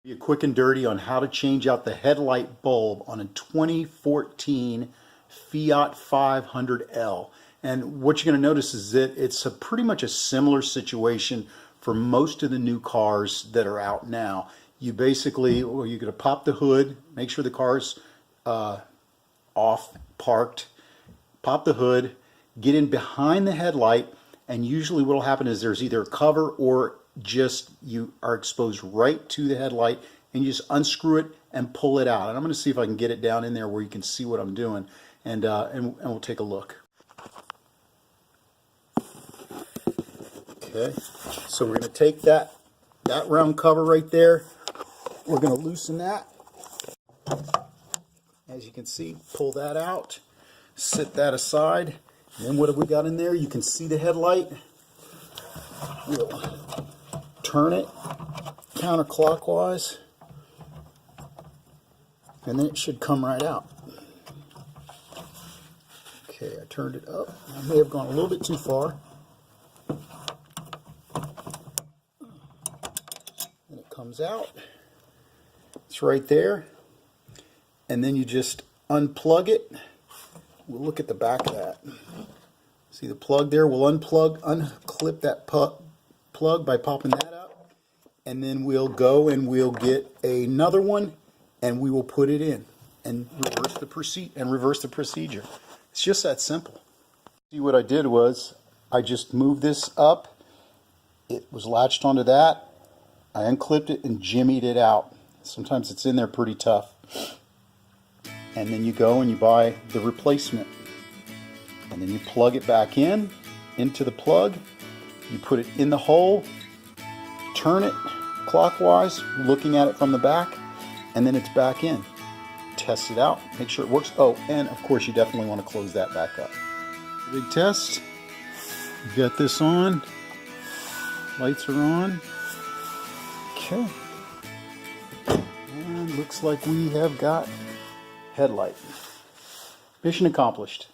Be quick and dirty on how to change out the headlight bulb on a 2014 Fiat 500L. And what you're going to notice is that it's pretty much a similar situation for most of the new cars that are out now. You basically, well, you're going to pop the hood, make sure the car's off, parked, pop the hood, get in behind the headlight, and usually what will happen is there's either a cover or just you are exposed right to the headlight, and you just unscrew it and pull it out. And I'm going to see if I can get it down in there where you can see what I'm doing, and we'll take a look. Okay, so we're going to take that round cover right there. We're going to loosen that. As you can see, pull that out, set that aside. And then what have we got in there? You can see the headlight. We'll turn it counterclockwise, and then it should come right out. Okay, I turned it up. I may have gone a little bit too far. And it comes out. It's right there. And then you just unplug it. We'll look at the back of that. See the plug there? We'll unclip that plug by popping that up. And then we'll go and we'll get another one and we will put it in and reverse the procedure. It's just that simple. See, what I did was I just moved this up. It was latched onto that. I unclipped it and jimmied it out. Sometimes it's in there pretty tough. And then you go and you buy the replacement. And then you plug it back into the plug. You put it in the hole, turn it clockwise, looking at it from the back, and then it's back in. Test it out, make sure it works. Oh, and of course you definitely want to close that back up. Big test. You've got this on. Lights are on. Okay. And looks like we have got headlight. Mission accomplished.